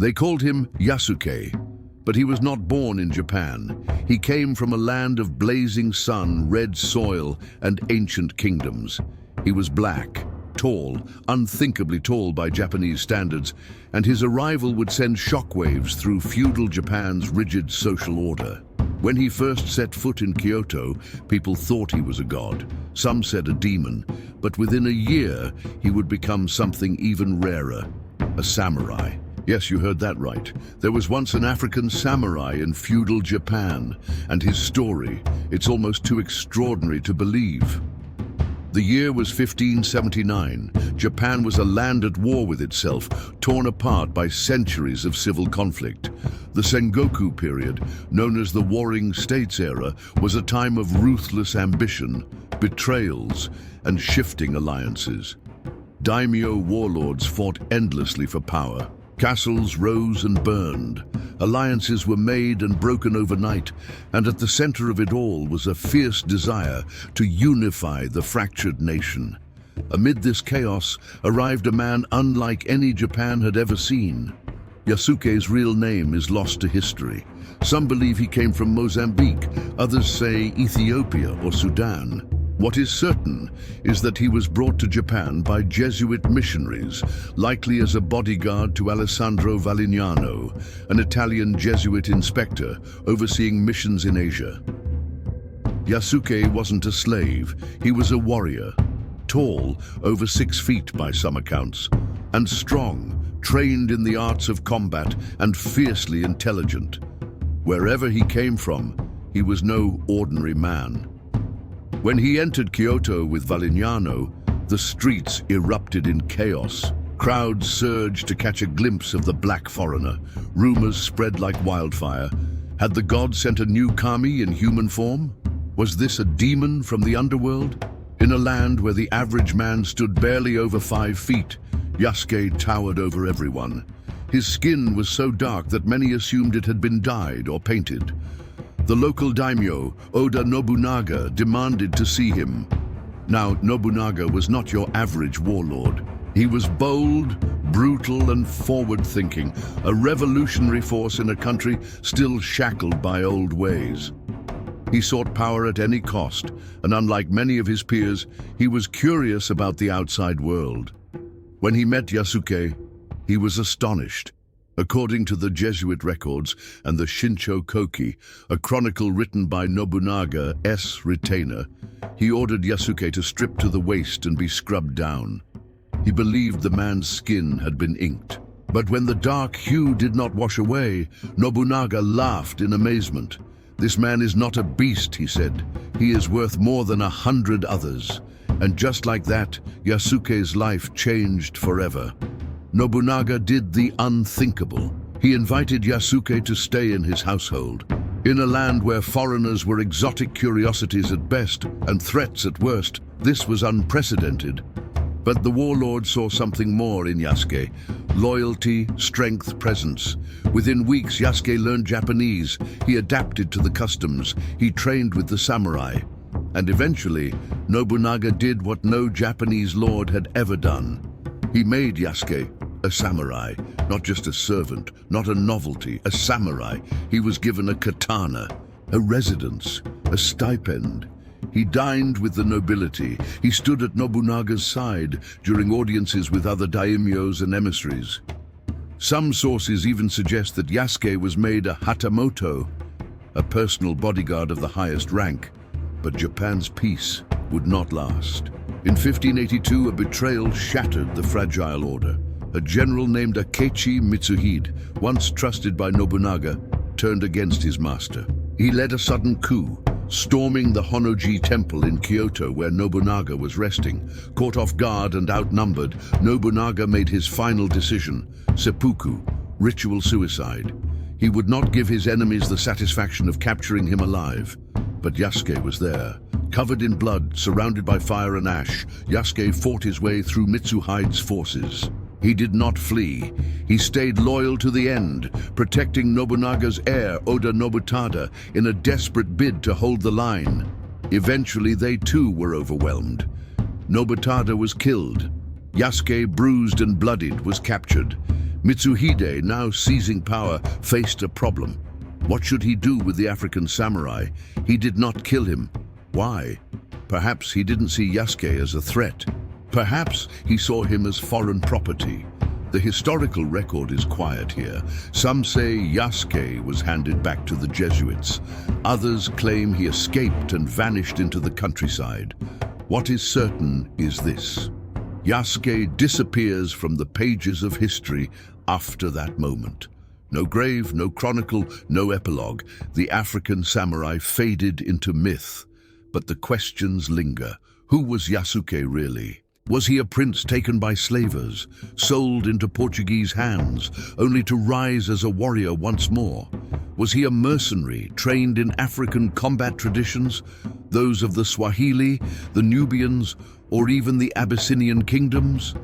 They called him Yasuke, but he was not born in Japan. He came from a land of blazing sun, red soil, and ancient kingdoms. He was black, tall, unthinkably tall by Japanese standards, and his arrival would send shockwaves through feudal Japan's rigid social order. When he first set foot in Kyoto, people thought he was a god. Some said a demon, but within a year, he would become something even rarer, a samurai. Yes, you heard that right. There was once an African samurai in feudal Japan, and his story, it's almost too extraordinary to believe. The year was 1579. Japan was a land at war with itself, torn apart by centuries of civil conflict. The Sengoku period, known as the Warring States era, was a time of ruthless ambition, betrayals, and shifting alliances. Daimyo warlords fought endlessly for power. Castles rose and burned. Alliances were made and broken overnight, and at the center of it all was a fierce desire to unify the fractured nation. Amid this chaos arrived a man unlike any Japan had ever seen. Yasuke's real name is lost to history. Some believe he came from Mozambique, others say Ethiopia or Sudan. What is certain is that he was brought to Japan by Jesuit missionaries, likely as a bodyguard to Alessandro Valignano, an Italian Jesuit inspector overseeing missions in Asia. Yasuke wasn't a slave, he was a warrior, tall, over 6 feet by some accounts, and strong, trained in the arts of combat and fiercely intelligent. Wherever he came from, he was no ordinary man. When he entered Kyoto with Valignano, the streets erupted in chaos. Crowds surged to catch a glimpse of the black foreigner. Rumors spread like wildfire. Had the god sent a new kami in human form? Was this a demon from the underworld? In a land where the average man stood barely over 5 feet, Yasuke towered over everyone. His skin was so dark that many assumed it had been dyed or painted. The local daimyo, Oda Nobunaga, demanded to see him. Now, Nobunaga was not your average warlord. He was bold, brutal, and forward-thinking, a revolutionary force in a country still shackled by old ways. He sought power at any cost, and unlike many of his peers, he was curious about the outside world. When he met Yasuke, he was astonished. According to the Jesuit records and the Shincho Koki, a chronicle written by Nobunaga's retainer, he ordered Yasuke to strip to the waist and be scrubbed down. He believed the man's skin had been inked. But when the dark hue did not wash away, Nobunaga laughed in amazement. "This man is not a beast," he said. "He is worth more than 100 others." And just like that, Yasuke's life changed forever. Nobunaga did the unthinkable. He invited Yasuke to stay in his household. In a land where foreigners were exotic curiosities at best and threats at worst, this was unprecedented. But the warlord saw something more in Yasuke: loyalty, strength, presence. Within weeks, Yasuke learned Japanese. He adapted to the customs. He trained with the samurai. And eventually, Nobunaga did what no Japanese lord had ever done. He made Yasuke a samurai, not just a servant, not a novelty, a samurai. He was given a katana, a residence, a stipend. He dined with the nobility. He stood at Nobunaga's side during audiences with other daimyos and emissaries. Some sources even suggest that Yasuke was made a hatamoto, a personal bodyguard of the highest rank. But Japan's peace would not last. In 1582, a betrayal shattered the fragile order. A general named Akechi Mitsuhide, once trusted by Nobunaga, turned against his master. He led a sudden coup, storming the Honnoji temple in Kyoto where Nobunaga was resting. Caught off guard and outnumbered, Nobunaga made his final decision: seppuku, ritual suicide. He would not give his enemies the satisfaction of capturing him alive. But Yasuke was there. Covered in blood, surrounded by fire and ash, Yasuke fought his way through Mitsuhide's forces. He did not flee. He stayed loyal to the end, protecting Nobunaga's heir, Oda Nobunaga, in a desperate bid to hold the line. Eventually, they too were overwhelmed. Nobunaga was killed. Yasuke, bruised and bloodied, was captured. Mitsuhide, now seizing power, faced a problem. What should he do with the African samurai? He did not kill him. Why? Perhaps he didn't see Yasuke as a threat. Perhaps he saw him as foreign property. The historical record is quiet here. Some say Yasuke was handed back to the Jesuits. Others claim he escaped and vanished into the countryside. What is certain is this: Yasuke disappears from the pages of history after that moment. No grave, no chronicle, no epilogue. The African samurai faded into myth. But the questions linger. Who was Yasuke really? Was he a prince taken by slavers, sold into Portuguese hands, only to rise as a warrior once more? Was he a mercenary, trained in African combat traditions, those of the Swahili, the Nubians, or even the Abyssinian kingdoms?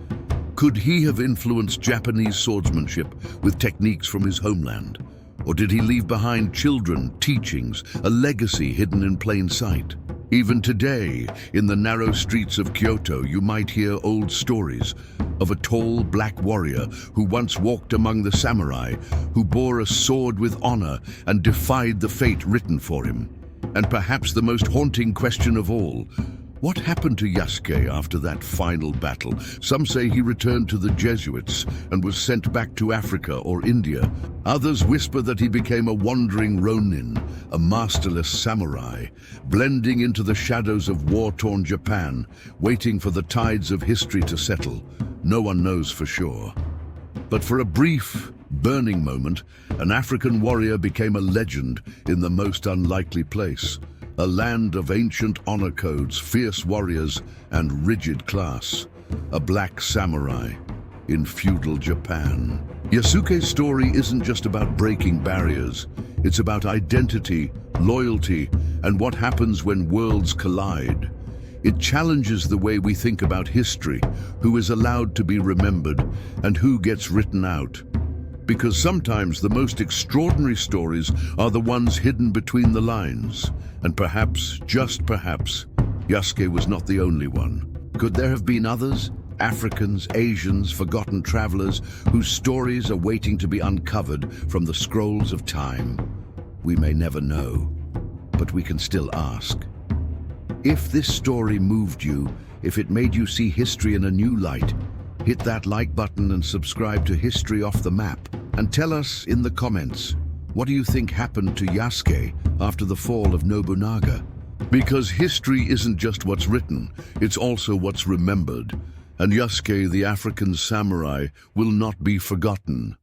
Could he have influenced Japanese swordsmanship with techniques from his homeland? Or did he leave behind children, teachings, a legacy hidden in plain sight? Even today, in the narrow streets of Kyoto, you might hear old stories of a tall black warrior who once walked among the samurai, who bore a sword with honor and defied the fate written for him. And perhaps the most haunting question of all: what happened to Yasuke after that final battle? Some say he returned to the Jesuits and was sent back to Africa or India. Others whisper that he became a wandering ronin, a masterless samurai, blending into the shadows of war-torn Japan, waiting for the tides of history to settle. No one knows for sure. But for a brief, burning moment, an African warrior became a legend in the most unlikely place. A land of ancient honor codes, fierce warriors, and rigid class. A black samurai in feudal Japan. Yasuke's story isn't just about breaking barriers. It's about identity, loyalty, and what happens when worlds collide. It challenges the way we think about history, who is allowed to be remembered, and who gets written out. Because sometimes the most extraordinary stories are the ones hidden between the lines. And perhaps, just perhaps, Yasuke was not the only one. Could there have been others? Africans, Asians, forgotten travelers, whose stories are waiting to be uncovered from the scrolls of time? We may never know, but we can still ask. If this story moved you, if it made you see history in a new light, hit that like button and subscribe to History Off the Map. And tell us in the comments, what do you think happened to Yasuke after the fall of Nobunaga? Because history isn't just what's written, it's also what's remembered. And Yasuke, the African samurai, will not be forgotten.